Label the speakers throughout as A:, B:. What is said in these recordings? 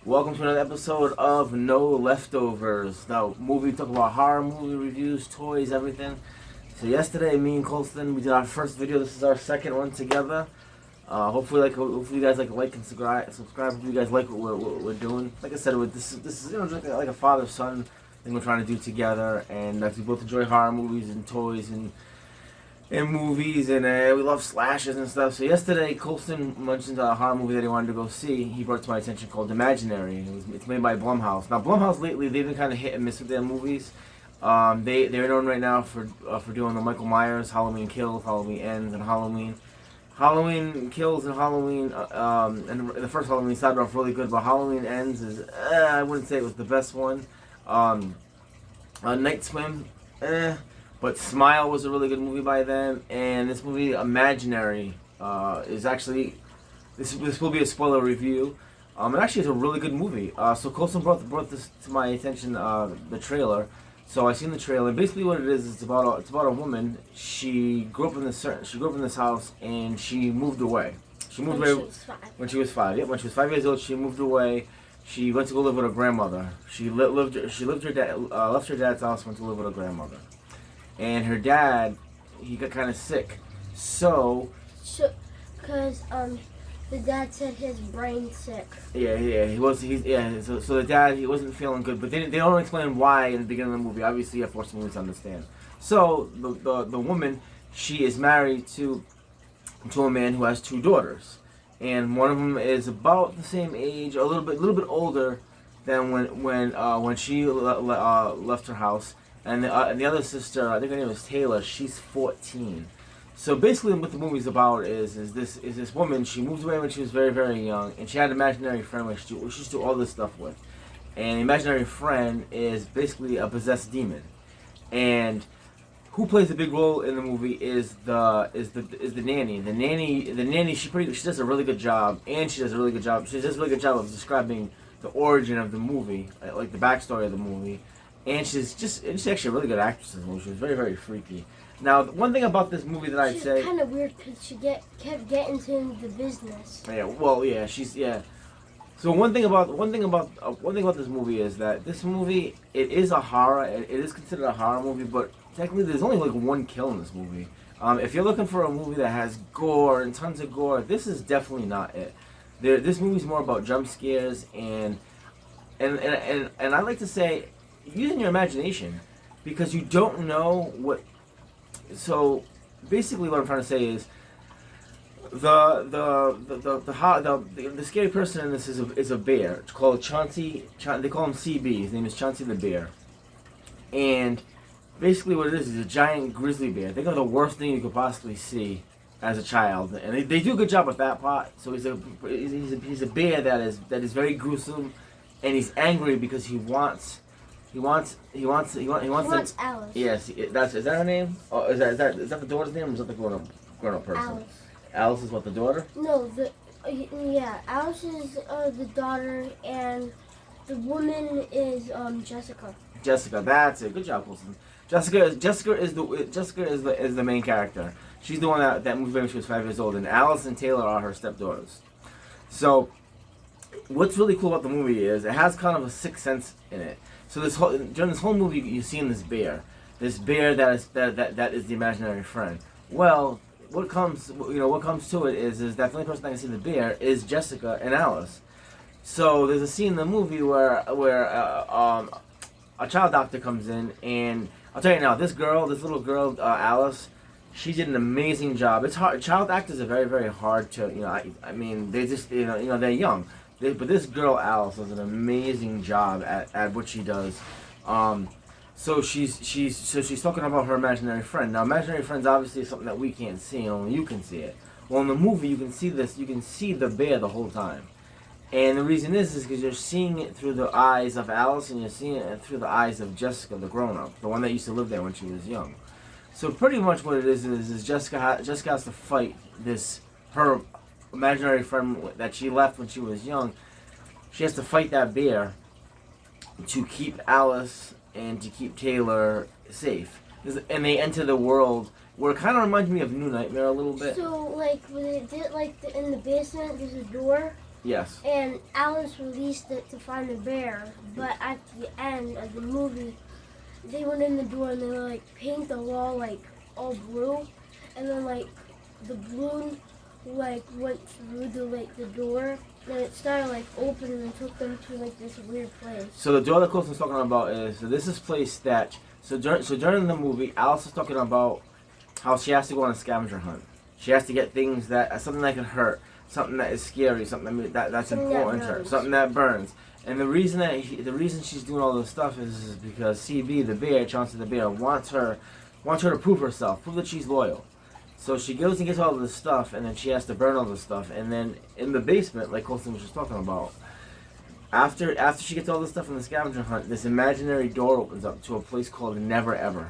A: Welcome to another episode of No Leftovers. Now, we talk about horror movie reviews, toys, everything. So yesterday, me and Colston, we did our first video. This is our second one together. Hopefully you guys like and subscribe. If you guys like what we're doing. Like I said, this is like a father son thing we're trying to do together, and we both enjoy horror movies and toys and movies, and we love slashes and stuff. So yesterday, Colston mentioned a horror movie that he wanted to go see. He brought it to my attention called Imaginary. It's made by Blumhouse. Now, Blumhouse lately, they've been kind of hit and miss with their movies. They're known right now for doing the Michael Myers, Halloween Kills, Halloween Ends, and Halloween Kills and Halloween. And the first Halloween started off really good, but Halloween Ends is I wouldn't say it was the best one. Night Swim, But Smile was a really good movie by them, and this movie Imaginary is actually this will be a spoiler review. It actually is a really good movie. So Colson brought this to my attention, the trailer. So I seen the trailer. Basically, what it is, it's about a woman. She grew up in this house, and she moved away. She moved away when she was 5. Yeah, when she was 5 years old, she moved away. She went to go live with her grandmother. She left her dad's house, went to live with her grandmother. And her dad, he got kind of sick. So,
B: because the dad said his brain's sick.
A: Yeah, So the dad, he wasn't feeling good, but they don't explain why in the beginning of the movie. Obviously, you have to watch the movie to understand. So the woman, she is married to a man who has 2 daughters, and one of them is about the same age, a little bit older than when she left her house. And the other sister, I think her name is Taylor. She's 14. So basically, what the movie's about is this woman. She moved away when she was very, very young, and she had an imaginary friend where she used to do all this stuff with. And the imaginary friend is basically a possessed demon. And who plays a big role in the movie is the nanny. The nanny. She does a really good job, and she does a really good job. She does a really good job of describing the origin of the movie, like the backstory of the movie. And she's actually a really good actress in the movie. She was very, very freaky. Now, one thing about this movie that I'd say...
B: She's kind of weird because she kept getting into the business.
A: Yeah. So one thing about this movie is that this movie, it is a horror. It is considered a horror movie, but technically there's only like 1 kill in this movie. If you're looking for a movie that has gore and tons of gore, this is definitely not it. This movie's more about jump scares and I like to say, using your imagination, because you don't know what. So basically, what I'm trying to say is the scary person in this is a bear. It's called Chauncey. They call him CB. His name is Chauncey the bear. And basically, what it is a giant grizzly bear. Think of the worst thing you could possibly see as a child, and they do a good job with that part. So he's a bear that is very gruesome, and he's angry because he wants Alice. Yes, is that her name? Oh, is that the daughter's name, or is that the grown-up person?
B: Alice.
A: Alice is what, the daughter?
B: No, Alice is the daughter, and the woman is Jessica.
A: Jessica, that's it. Good job, Wilson. Jessica is the main character. She's the one that moved when she was 5 years old, and Alice and Taylor are her stepdaughters. So, what's really cool about the movie is it has kind of a sixth sense in it. So during this whole movie, you're seeing this bear that is the imaginary friend. Well, what comes to it is that the only person that can see the bear is Jessica and Alice. So there's a scene in the movie where a child doctor comes in, and I'll tell you now, this little girl, Alice, she did an amazing job. It's hard. Child actors are very, very hard to, I mean, they just, they're young. But this girl, Alice, does an amazing job at what she does. So she's talking about her imaginary friend. Now, imaginary friends obviously is something that we can't see, and only you can see it. Well, in the movie, you can see this. You can see the bear the whole time. And the reason is because you're seeing it through the eyes of Alice, and you're seeing it through the eyes of Jessica, the grown-up, the one that used to live there when she was young. So pretty much what it is Jessica has to fight her imaginary friend that she left when she was young. She has to fight that bear to keep Alice and to keep Taylor safe. And they enter the world where it kind of reminds me of New Nightmare a little bit.
B: So, when they did, in the basement, there's a door.
A: Yes.
B: And Alice released it to find the bear, but at the end of the movie, they went in the door and they like paint the wall like all blue, and then like the balloon like went through the door, and it started like opening and took them to like this weird place.
A: So the door that Colston's talking about is, so this is place that, during the movie, Alice is talking about how she has to go on a scavenger hunt. She has to get things something that can hurt, something that is scary, something that's
B: Something
A: important
B: that
A: to her,
B: burns.
A: something that burns. And the reason she's doing all this stuff is because CB, the bear, Chauncey the bear, wants her to prove herself, prove that she's loyal. So she goes and gets all this stuff, and then she has to burn all this stuff. And then in the basement, like Colston was just talking about, after she gets all this stuff in the scavenger hunt, this imaginary door opens up to a place called Never Ever.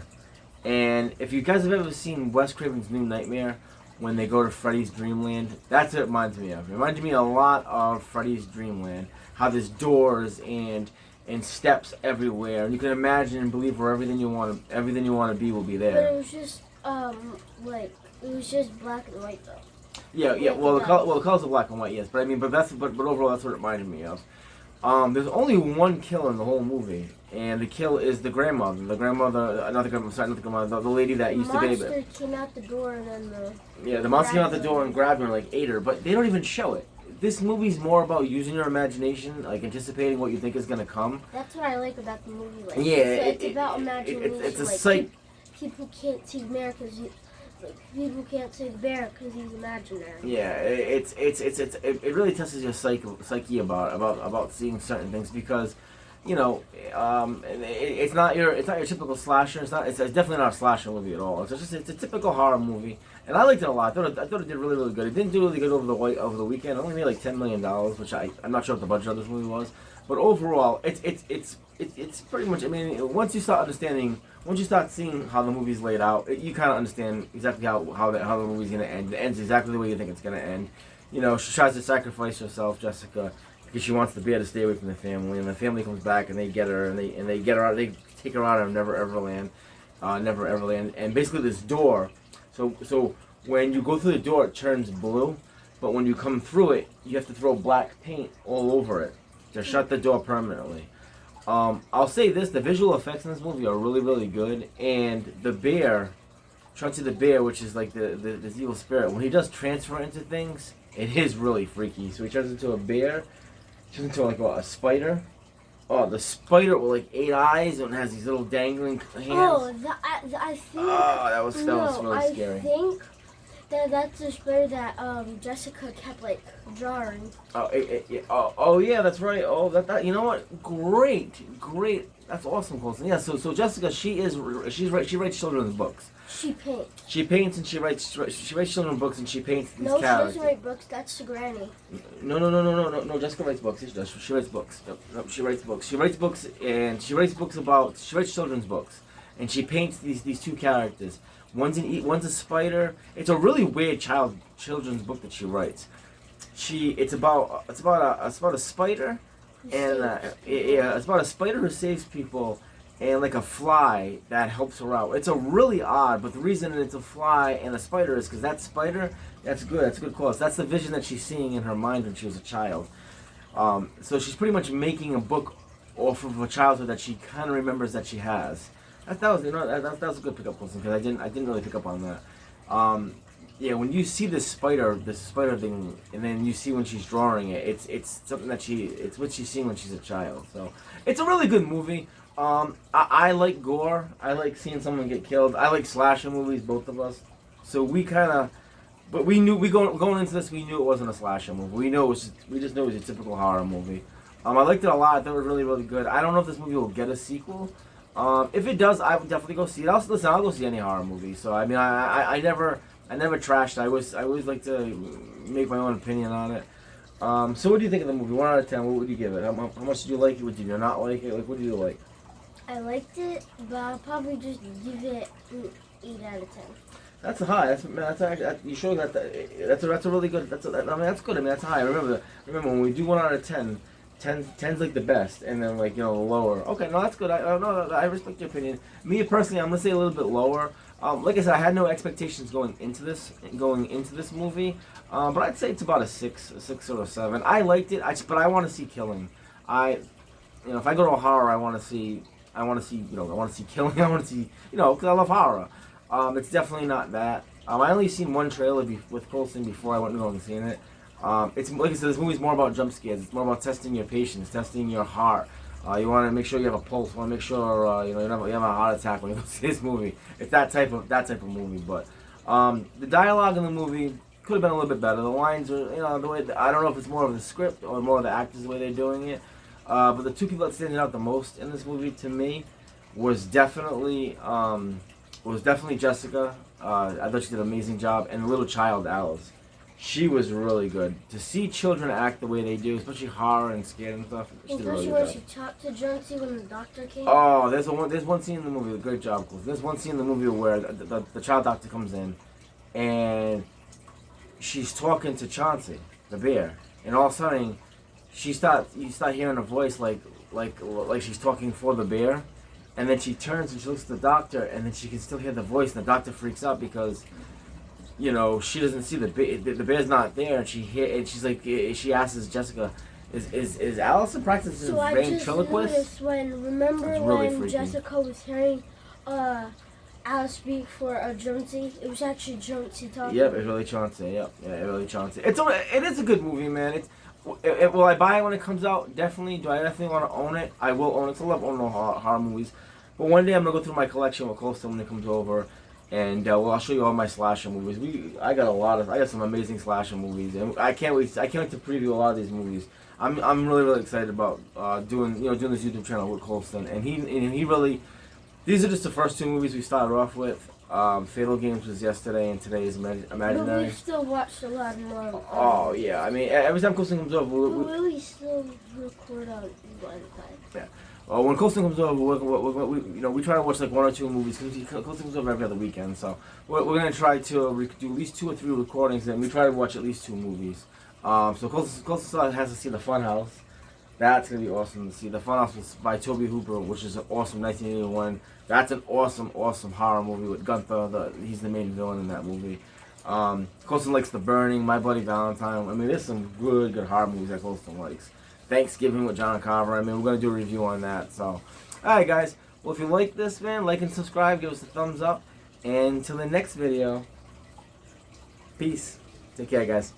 A: And if you guys have ever seen Wes Craven's New Nightmare, when they go to Freddy's Dreamland, that's what it reminds me of. It reminds me a lot of Freddy's Dreamland. How there's doors and steps everywhere, and you can imagine and believe where everything you want to be will be
B: But
A: there.
B: it was just it was just black and white though.
A: Yeah. Well, the colors are black and white, yes. But I mean, but overall, that's what it reminded me of. There's only one kill in the whole movie, and the kill is the grandmother. The lady that used to baby.
B: The monster came out the door and then
A: the monster came out the door and grabbed her and like ate her. But they don't even show it. This movie's more about using your imagination, like anticipating what you think is gonna come.
B: That's what I like about the movie. Like,
A: Yeah,
B: it's about imagination.
A: it's a
B: like,
A: psych.
B: People can't see the bear because people can't see the bear because he's imaginary.
A: Yeah, it really tests your psyche about seeing certain things because, it's not your typical slasher. It's definitely not a slasher movie at all. It's a typical horror movie, and I liked it a lot. I thought it did really good. It didn't do really good over the weekend. It only made like $10 million, which I'm not sure what the budget of this movie was, but overall, it's pretty much. I mean, once you start seeing how the movie's laid out, you kind of understand exactly how the movie's gonna end. It ends exactly the way you think it's gonna end. She tries to sacrifice herself, Jessica, because she wants the bear to stay away from the family, and the family comes back and they get her and they get her out. They take her out of Never Everland, and basically this door. So when you go through the door, it turns blue, but when you come through it, you have to throw black paint all over it to shut the door permanently. I'll say this: the visual effects in this movie are really, really good, and the bear, Chauncey the bear, which is like this evil spirit, when he does transfer into things, it is really freaky. So he turns into a bear, turns into like a spider. Oh, the spider with like 8 eyes and has these little dangling hands.
B: Oh, I think.
A: Oh, that was really scary.
B: I think that's the spider that Jessica kept like drawing.
A: Oh, yeah, that's right. Oh, that you know what? Great. That's awesome, Colston. Yeah. So Jessica, she writes children's books.
B: She paints.
A: She paints and she writes children's books and she paints these
B: No,
A: characters.
B: she doesn't write books. That's the granny.
A: No. Jessica writes books. She writes books. No, she writes books. She writes books and she writes children's books, and she paints these two characters. One's a spider. It's a really weird children's book that she writes. It's about a spider, and it's about a spider who saves people, and like a fly that helps her out. It's a really odd, but the reason it's a fly and a spider is because that spider, that's good cause. That's the vision that she's seeing in her mind when she was a child. So she's pretty much making a book off of a childhood that she kind of remembers that she has. That was a good pickup, because I didn't really pick up on that. When you see this spider thing, and then you see when she's drawing it, it's something that it's what she's seeing when she's a child. So it's a really good movie. I like gore. I like seeing someone get killed. I like slasher movies, both of us. So we going into this, we knew it wasn't a slasher movie. We just knew it was a typical horror movie. I liked it a lot. I thought it was really, really good. I don't know if this movie will get a sequel. If it does, I would definitely go see it. I'll go see any horror movie. So I mean, I never trashed. I always like to make my own opinion on it. So what do you think of the movie? 1 out of 10. What would you give it? How much did you like it? What did you not like it? Like, what do you like?
B: I liked it, but I'll probably just give it an 8 out of 10.
A: That's a high. That's actually, you showed that's a really good. That's good. I mean, that's high. Remember when we do 1 out of 10. 10's like the best, and then like lower. Okay, no, that's good. I respect your opinion. Me personally, I'm gonna say a little bit lower. Like I said, I had no expectations going into this movie, but I'd say it's about a 6 or a 7. I liked it, but I want to see killing. If I go to a horror, I want to see killing. I want to see, because I love horror. It's definitely not that. I only seen one trailer with Colston before I went to go and seen it. It's like I said, this movie's more about jump scares. It's more about testing your patience, testing your heart. You want to make sure you have a pulse. You want to make sure you have a heart attack when you go see this movie. It's that type of movie. But the dialogue in the movie could have been a little bit better. The lines are the way I don't know if it's more of the script or more of the actors the way they're doing it. But the two people that stand out the most in this movie to me was definitely Jessica. I thought she did an amazing job, and the little child Alice. She was really good. To see children act the way they do, especially horror and scared and stuff, she did a really good job.
B: Especially when she talked to Jonesy when the doctor came.
A: Oh, there's one scene in the movie. Great job, Chris. There's one scene in the movie where the child doctor comes in, and she's talking to Chauncey, the bear, and all of a sudden, you start hearing a voice like she's talking for the bear, and then she turns and she looks at the doctor, and then she can still hear the voice, and the doctor freaks out because she doesn't see the bear's not there, and she's like, she asks Jessica, is Allison practicing ventriloquist?
B: Remember when Jessica was hearing Alice speak for Jonesy? It was actually Jonesy talking.
A: Yep, it's really Chauncey. Yep, yeah, it really Chauncey. It is a good movie, man. Will I buy it when it comes out? Definitely. Do I definitely want to own it? I will own it. 'Cause I love owning horror movies. But one day I'm gonna go through my collection with Colston when it comes over, and I'll show you all my slasher movies. I got some amazing slasher movies, and I can't wait to preview a lot of these movies. I'm really excited about doing this YouTube channel with Colston, and he really. These are just the first two movies we started off with. Fatal Games was yesterday, and today is Imaginary.
B: But we still watched a lot more.
A: Oh yeah, I mean every time Colston comes over,
B: we still record on one time.
A: Yeah. When Colston comes over, we try to watch like 1 or 2 movies because Colston comes over every other weekend. So we're gonna try to do at least 2 or 3 recordings, and we try to watch at least 2 movies. So Colston has to see The Funhouse. That's gonna be awesome to see. The Funhouse was by Tobe Hooper, which is an awesome 1981. That's an awesome horror movie with Gunther. He's the main villain in that movie. Colston likes The Burning, My Bloody Valentine. I mean, there's some good horror movies that Colston likes. Thanksgiving with John Carver. I mean, we're gonna do a review on that. So, all right, guys. Well, if you like this, man, like and subscribe. Give us a thumbs up. And until the next video, peace. Take care, guys.